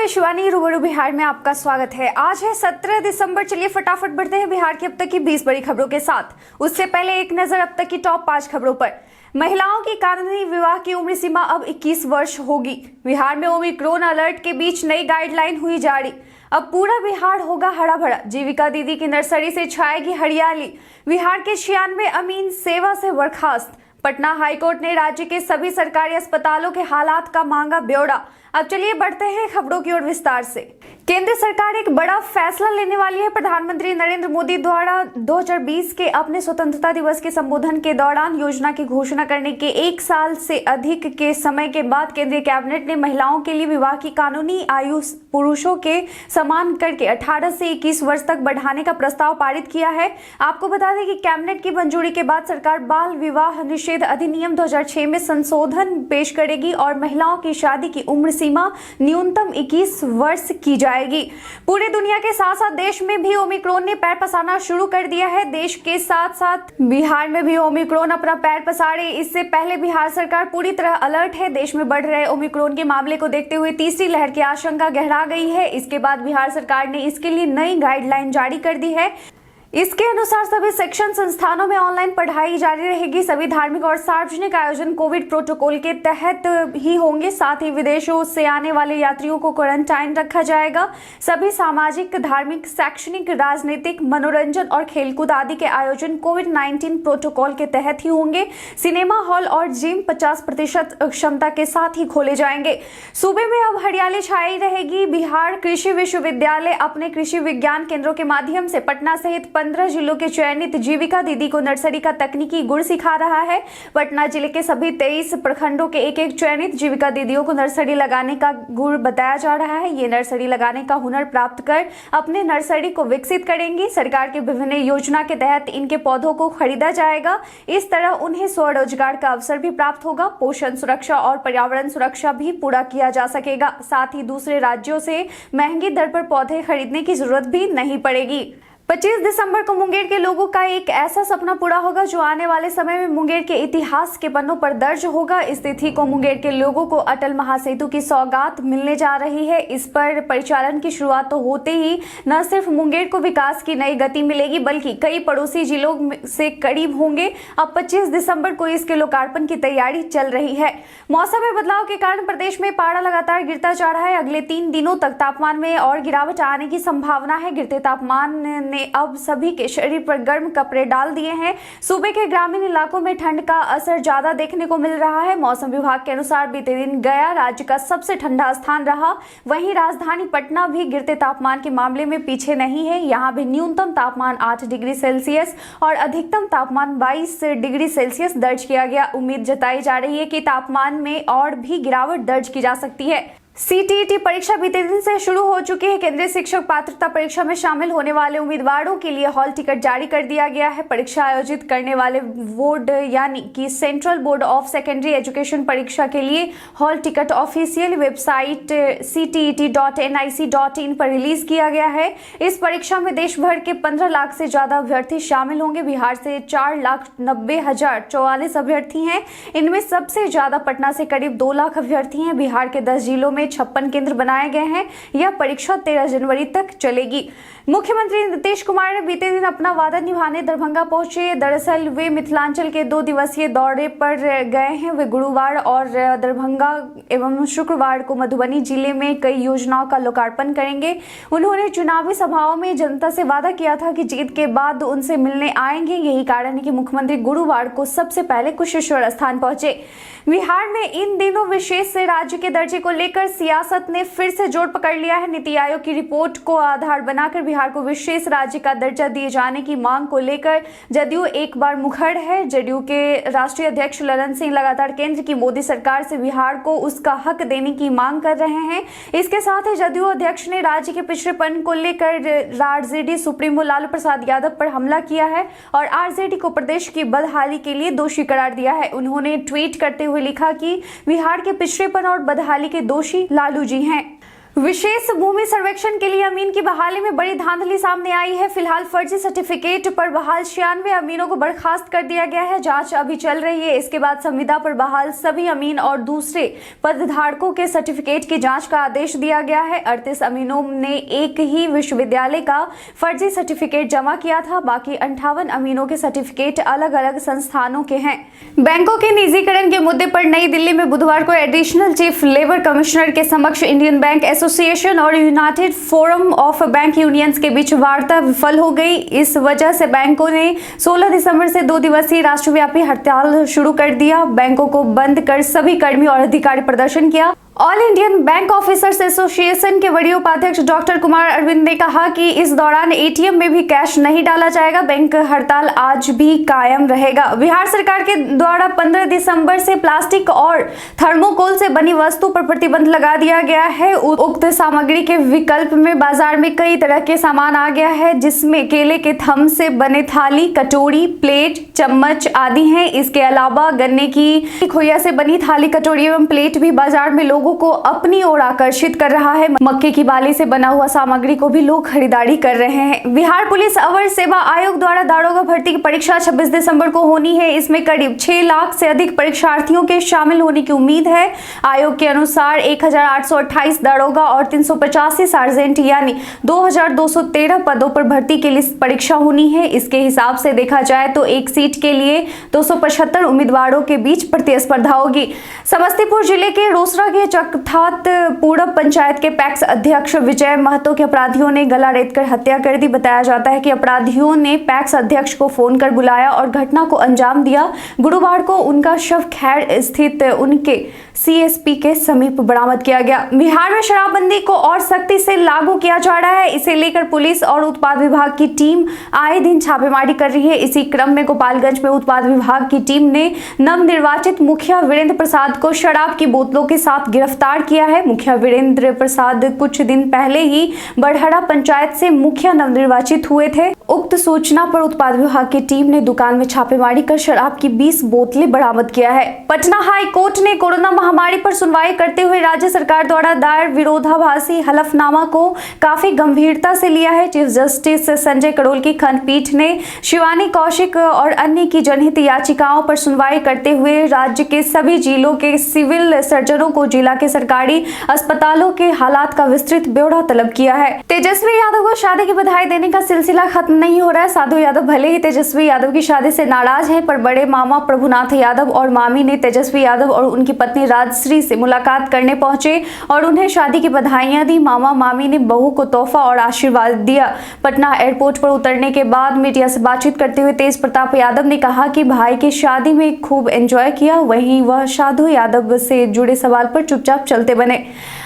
मैं शिवानी, रूबरू बिहार में आपका स्वागत है। आज है 17 दिसंबर। चलिए फटाफट बढ़ते हैं बिहार की अब तक की 20 बड़ी खबरों के साथ। उससे पहले एक नजर अब तक की टॉप 5 खबरों पर। महिलाओं की कानूनी विवाह की उम्र सीमा अब 21 वर्ष होगी। बिहार में ओमिक्रॉन अलर्ट के बीच नई गाइडलाइन हुई जारी। अब पूरा बिहार होगा हरा भरा। जीविका दीदी की नर्सरी से छाएगी हरियाली। बिहार के 96 अमीन सेवा से बर्खास्त। पटना हाईकोर्ट ने राज्य के सभी सरकारी अस्पतालों के हालात का मांगा ब्यौरा। अब चलिए बढ़ते हैं खबरों की ओर विस्तार से। केंद्र सरकार एक बड़ा फैसला लेने वाली है। प्रधानमंत्री नरेंद्र मोदी द्वारा 2020 के अपने स्वतंत्रता दिवस के संबोधन के दौरान योजना की घोषणा करने के 1 साल से अधिक के समय के बाद केंद्रीय कैबिनेट ने महिलाओं के लिए विवाह की कानूनी आयु पुरुषों के समान करके 18 से 21 वर्ष तक बढ़ाने का प्रस्ताव पारित किया है। आपको बता दें कि कैबिनेट की मंजूरी के बाद सरकार बाल विवाह निषेध अधिनियम 2006 में संशोधन पेश करेगी और महिलाओं की शादी की उम्र सीमा न्यूनतम 21 वर्ष की जाएगी। पूरे दुनिया के साथ साथ देश में भी ओमिक्रॉन ने पैर पसारना शुरू कर दिया है। देश के साथ साथ बिहार में भी ओमिक्रॉन अपना पैर पसारे, इससे पहले बिहार सरकार पूरी तरह अलर्ट है। देश में बढ़ रहे ओमिक्रॉन के मामले को देखते हुए तीसरी लहर की आशंका गहरा गई है। इसके बाद बिहार सरकार ने इसके लिए नई गाइडलाइन जारी कर दी है। इसके अनुसार सभी शिक्षण संस्थानों में ऑनलाइन पढ़ाई जारी रहेगी। सभी धार्मिक और सार्वजनिक आयोजन कोविड प्रोटोकॉल के तहत ही होंगे। साथ ही विदेशों से आने वाले यात्रियों को क्वारंटाइन रखा जाएगा। सभी सामाजिक, धार्मिक, शैक्षणिक, राजनीतिक, मनोरंजन और खेलकूद आदि के आयोजन कोविड-19 प्रोटोकॉल के तहत ही होंगे। सिनेमा हॉल और जिम 50% क्षमता के साथ ही खोले जाएंगे। सूबे में अब हरियाली छाई रहेगी। बिहार कृषि विश्वविद्यालय अपने कृषि विज्ञान केंद्रों के माध्यम से पटना सहित 15 जिलों के चयनित जीविका दीदी को नर्सरी का तकनीकी गुण सिखा रहा है। पटना जिले के सभी 23 प्रखंडों के एक चयनित जीविका दीदियों को नर्सरी लगाने का गुण बताया जा रहा है। ये नर्सरी लगाने का हुनर प्राप्त कर अपने नर्सरी को विकसित करेंगी। सरकार के विभिन्न योजना के तहत इनके पौधों को खरीदा जाएगा। इस तरह उन्हें स्वरोजगार का अवसर भी प्राप्त होगा। पोषण सुरक्षा और पर्यावरण सुरक्षा भी पूरा किया जा सकेगा। साथ ही दूसरे राज्यों से महंगी दर पर पौधे खरीदने की जरूरत भी नहीं पड़ेगी। 25 दिसंबर को मुंगेर के लोगों का एक ऐसा सपना पूरा होगा जो आने वाले समय में मुंगेर के इतिहास के पन्नों पर दर्ज होगा। इस तिथि को मुंगेर के लोगों को अटल महासेतु की सौगात मिलने जा रही है। इस पर परिचालन की शुरुआत तो होते ही न सिर्फ मुंगेर को विकास की नई गति मिलेगी बल्कि कई पड़ोसी जिलों से करीब होंगे। अब 25 दिसंबर को इसके लोकार्पण की तैयारी चल रही है। मौसम में बदलाव के कारण प्रदेश में पारा लगातार गिरता जा रहा है। अगले 3 दिनों तक तापमान में और गिरावट आने की संभावना है। गिरते तापमान अब सभी के शरीर पर गर्म कपड़े डाल दिए हैं। सूबे के ग्रामीण इलाकों में ठंड का असर ज्यादा देखने को मिल रहा है। मौसम विभाग के अनुसार बीते दिन गया राज्य का सबसे ठंडा स्थान रहा। वहीं राजधानी पटना भी गिरते तापमान के मामले में पीछे नहीं है। यहाँ भी न्यूनतम तापमान 8 डिग्री सेल्सियस और अधिकतम तापमान 22 डिग्री सेल्सियस दर्ज किया गया। उम्मीद जताई जा रही है कि तापमान में और भी गिरावट दर्ज की जा सकती है। सीटीईटी परीक्षा बीते दिन से शुरू हो चुकी है। केंद्रीय शिक्षक पात्रता परीक्षा में शामिल होने वाले उम्मीदवारों के लिए हॉल टिकट जारी कर दिया गया है। परीक्षा आयोजित करने वाले बोर्ड यानी कि central board of secondary education परीक्षा के लिए hall ticket official website ctet.nic.in पर रिलीज किया गया है। इस परीक्षा में देश भर के 15 लाख से ज्यादा अभ्यर्थी शामिल होंगे। बिहार से 4,90,044 अभ्यर्थी हैं। इनमें सबसे ज्यादा पटना से करीब 2 लाख अभ्यर्थी हैं। बिहार के 10 जिलों में 56 केंद्र बनाए गए हैं। यह परीक्षा 13 जनवरी तक चलेगी। मुख्यमंत्री नीतीश कुमार ने बीते दिन अपना वादा निभाने दरभंगा पहुंचे। दरअसल वे मिथिलांचल के 2 दिवसीय दौरे पर गए हैं। वे गुरुवार और दरभंगा एवं शुक्रवार को मधुबनी जिले में कई योजनाओं का लोकार्पण करेंगे। उन्होंने चुनावी सभाओं में जनता से वादा किया था कि जीत के बाद उनसे मिलने आएंगे। यही कारण है कि मुख्यमंत्री गुरुवार को सबसे पहले कुशेश्वर स्थान पहुंचे। बिहार में इन दिनों विशेष से राज्य के दर्जे को लेकर सियासत ने फिर से जोर पकड़ लिया है। नीति आयोग की रिपोर्ट को आधार बनाकर बिहार को विशेष राज्य का दर्जा दिए जाने की मांग को लेकर जदयू एक बार मुखर है। जदयू के राष्ट्रीय अध्यक्ष ललन सिंह लगातार केंद्र की मोदी सरकार से बिहार को उसका हक देने की मांग कर रहे हैं। इसके साथ ही जदयू अध्यक्ष ने राज्य के पिछड़ेपन को लेकर आरजेडी सुप्रीमो लालू प्रसाद यादव पर हमला किया है और आरजेडी को प्रदेश की बदहाली के लिए दोषी करार दिया है। उन्होंने ट्वीट करते हुए लिखा कि बिहार के पिछड़ेपन और बदहाली के दोषी लालू जी हैं। विशेष भूमि सर्वेक्षण के लिए अमीन की बहाली में बड़ी धांधली सामने आई है। फिलहाल फर्जी सर्टिफिकेट पर बहाल 96 अमीनों को बर्खास्त कर दिया गया है। जांच अभी चल रही है। इसके बाद संविदा पर बहाल सभी अमीन और दूसरे पदधारकों के सर्टिफिकेट की जांच का आदेश दिया गया है। 38 अमीनों ने एक ही विश्वविद्यालय का फर्जी सर्टिफिकेट जमा किया था। बाकी 58 अमीनों के सर्टिफिकेट अलग अलग संस्थानों के हैं। बैंकों के निजीकरण के मुद्दे पर नई दिल्ली में बुधवार को एडिशनल चीफ लेबर कमिश्नर के समक्ष इंडियन बैंक एसोसिएशन और United forum of bank unions के बीच वार्ता विफल हो गई। इस वजह से बैंकों ने 16 दिसंबर से 2 दिवसीय राष्ट्रव्यापी हड़ताल शुरू कर दिया। बैंकों को बंद कर सभी कर्मी और अधिकारी प्रदर्शन किया। All Indian bank officers association के वरीय उपाध्यक्ष डॉक्टर कुमार अरविंद ने कहा कि इस दौरान एटीएम में भी कैश नहीं डाला जाएगा। बैंक हड़ताल आज भी कायम रहेगा। बिहार सरकार के द्वारा 15 दिसंबर से प्लास्टिक और थर्मोकोल से बनी वस्तु पर प्रतिबंध लगा दिया गया है। उक्त सामग्री के विकल्प में बाजार में कई तरह के सामान आ गया है, जिसमें केले के थम से बने थाली, कटोरी, प्लेट, चम्मच आदि हैं। इसके अलावा गन्ने की खोया से बनी थाली, कटोरी एवं प्लेट भी बाजार में लोगों को अपनी ओर आकर्षित कर रहा है। मक्के की बाली से बना हुआ सामग्री को भी लोग खरीदारी कर रहे हैं। बिहार पुलिस अवर सेवा आयोग द्वारा दारोगा भर्ती की परीक्षा 26 दिसंबर को होनी है। इसमें करीब 6 लाख से अधिक परीक्षार्थियों के शामिल होने की उम्मीद है। आयोग के अनुसार 1828 दारोगा और 385 सार्जेंट यानी 2213 पदों पर भर्ती के लिए परीक्षा होनी है। इसके हिसाब से देखा जाए तो एक सीट के लिए 275 उम्मीदवारों के बीच प्रतिस्पर्धा होगी। समस्तीपुर जिले के रोसड़ा के चकथात पूरब पंचायत के पैक्स अध्यक्ष विजय महतो के अपराधियों ने गला रेतकर हत्या कर दी। बताया जाता है कि अपराधियों ने पैक्स अध्यक्ष को फोन कर बुलाया और घटना को अंजाम दिया। गुरुवार को उनका शव खैर स्थित उनके सीएसपी के समीप बरामद किया गया। बिहार में शराबबंदी को और सख्ती से लागू किया जा रहा है। इसे लेकर पुलिस और उत्पाद विभाग की टीम आए दिन छापेमारी कर रही है। इसी क्रम में गोपालगंज में उत्पाद विभाग की टीम ने नवनिर्वाचित मुखिया वीरेंद्र प्रसाद को शराब की बोतलों के साथ गिरफ्तार किया है। मुखिया वीरेंद्र प्रसाद कुछ दिन पहले ही बड़हरा पंचायत से मुखिया नवनिर्वाचित हुए थे। उक्त सूचना पर उत्पाद विभाग की टीम ने दुकान में छापेमारी कर शराब की 20 बोतलें बरामद किया है। पटना हाई कोर्ट ने कोरोना महामारी पर सुनवाई करते हुए राज्य सरकार द्वारा दायर विरोधाभासी हलफनामा को काफी गंभीरता से लिया है। चीफ जस्टिस संजय करोल की खंडपीठ ने शिवानी कौशिक और अन्य की जनहित याचिकाओं पर सुनवाई करते हुए राज्य के सभी जिलों के सिविल सर्जनों को जिला के सरकारी अस्पतालों के हालात का विस्तृत ब्यौरा तलब किया है। तेजस्वी यादव को शादी की बधाई देने का सिलसिला खत्म नहीं हो रहा है। साधु यादव भले ही तेजस्वी यादव की शादी से नाराज हैं, पर बड़े मामा प्रभुनाथ यादव और मामी ने तेजस्वी यादव और उनकी पत्नी राजश्री से मुलाकात करने पहुंचे और उन्हें शादी की बधाइयां दी। मामा मामी ने बहू को तोहफा और आशीर्वाद दिया। पटना एयरपोर्ट पर उतरने के बाद मीडिया से बातचीत करते हुए तेज प्रताप यादव ने कहा कि भाई की शादी में खूब एंजॉय किया। वहीं वह साधु यादव से जुड़े सवाल पर चुपचाप चलते बने।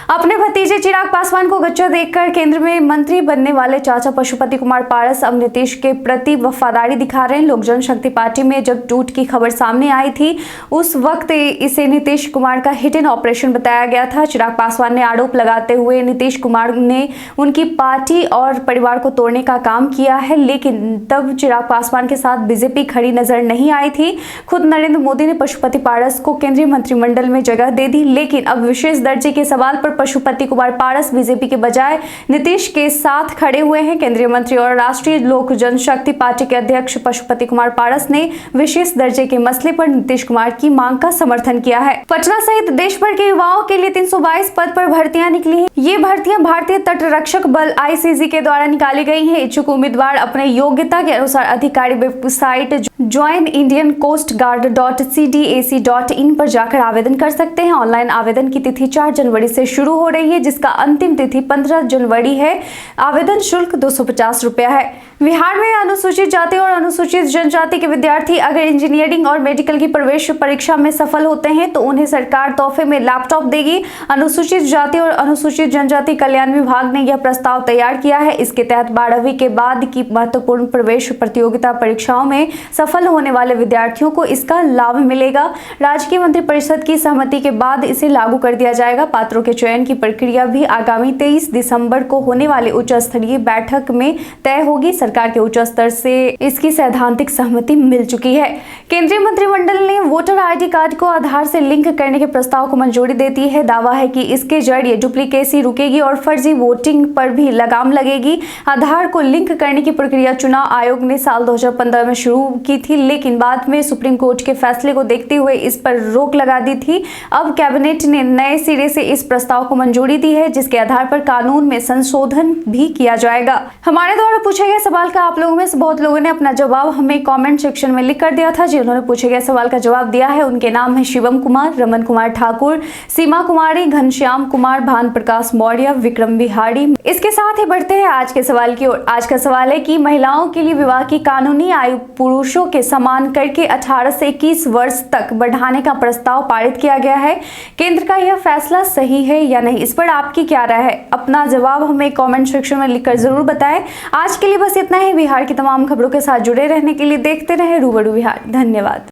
अपने भतीजे चिराग पासवान को गच्चा देखकर केंद्र में मंत्री बनने वाले चाचा पशुपति कुमार पारस अब नीतीश के प्रति वफादारी दिखा रहे हैं। लोक जनशक्ति पार्टी में जब टूट की खबर सामने आई थी, उस वक्त इसे नीतीश कुमार का हिडन ऑपरेशन बताया गया था। चिराग पासवान ने आरोप लगाते हुए नीतीश कुमार ने उनकी पार्टी और परिवार को तोड़ने का काम किया है, लेकिन तब चिराग पासवान के साथ बीजेपी खड़ी नजर नहीं आई थी। खुद नरेंद्र मोदी ने पशुपति पारस को केंद्रीय मंत्रिमंडल में जगह दे दी, लेकिन अब विशेष दर्जे के सवाल पर पशुपति कुमार पारस बीजेपी के बजाय नीतीश के साथ खड़े हुए हैं। केंद्रीय मंत्री और राष्ट्रीय लोक जनशक्ति पार्टी के अध्यक्ष पशुपति कुमार पारस ने विशेष दर्जे के मसले पर नीतीश कुमार की मांग का समर्थन किया है। पटना सहित देश भर के युवाओं के लिए 322 पद पर भर्तियां निकली हैं। ये भर्तियां भारतीय तटरक्षक बल आईसीजी के द्वारा निकाली गई हैं। इच्छुक उम्मीदवार अपने योग्यता के अनुसार अधिकारी वेबसाइट joinIndianCoastGuard.cdac.in पर जाकर आवेदन कर सकते हैं। ऑनलाइन आवेदन की तिथि 4 जनवरी से शुरू हो रही है, जिसका अंतिम तिथि 15 जनवरी है। आवेदन शुल्क 250 रुपया है। बिहार में अनुसूचित जाति और अनुसूचित जनजाति के विद्यार्थी अगर इंजीनियरिंग और मेडिकल की प्रवेश परीक्षा में सफल होते हैं तो उन्हें सरकार तोहफे में लैपटॉप देगी। अनुसूचित जाति और अनुसूचित जनजाति कल्याण विभाग ने यह प्रस्ताव तैयार किया है। इसके तहत 12वीं के बाद की महत्वपूर्ण प्रवेश प्रतियोगिता परीक्षाओं में सफल सफल होने वाले विद्यार्थियों को इसका लाभ मिलेगा। राजकीय मंत्रिपरिषद की सहमति के बाद इसे लागू कर दिया जाएगा। पात्रों के चयन की प्रक्रिया भी आगामी 23 दिसंबर को होने वाले उच्च स्तरीय बैठक में तय होगी। सरकार के उच्च स्तर से इसकी सैद्धांतिक सहमति मिल चुकी है। केंद्रीय मंत्रिमंडल ने वोटर आईडी कार्ड को आधार से लिंक करने के प्रस्ताव को मंजूरी देती है। दावा है कि इसके जरिए डुप्लीकेसी रुकेगी और फर्जी वोटिंग पर भी लगाम लगेगी। आधार को लिंक करने की प्रक्रिया चुनाव आयोग ने साल 2015 में शुरू की थी, लेकिन बाद में सुप्रीम कोर्ट के फैसले को देखते हुए इस पर रोक लगा दी थी। अब कैबिनेट ने नए सिरे से इस प्रस्ताव को मंजूरी दी है, जिसके आधार पर कानून में संशोधन भी किया जाएगा। हमारे द्वारा पूछे गए सवाल का आप लोगों में से बहुत लोगों ने अपना जवाब हमें कमेंट सेक्शन में लिख कर दिया था। जिन्होंने पूछे गए सवाल का जवाब दिया है उनके नाम है शिवम कुमार, रमन कुमार ठाकुर, सीमा कुमारी, घनश्याम कुमार, भान प्रकाश मौर्य, विक्रम बिहारी। इसके साथ ही बढ़ते हैं आज के सवाल की ओर। आज का सवाल है कि महिलाओं के लिए विवाह की कानूनी आयु पुरुषों के समान करके 18 से 21 वर्ष तक बढ़ाने का प्रस्ताव पारित किया गया है। केंद्र का यह फैसला सही है या नहीं, इस पर आपकी क्या राय है? अपना जवाब हमें कमेंट सेक्शन में लिखकर जरूर बताएं। आज के लिए बस इतना ही। बिहार की तमाम खबरों के साथ जुड़े रहने के लिए देखते रहे रूबरू बिहार। धन्यवाद।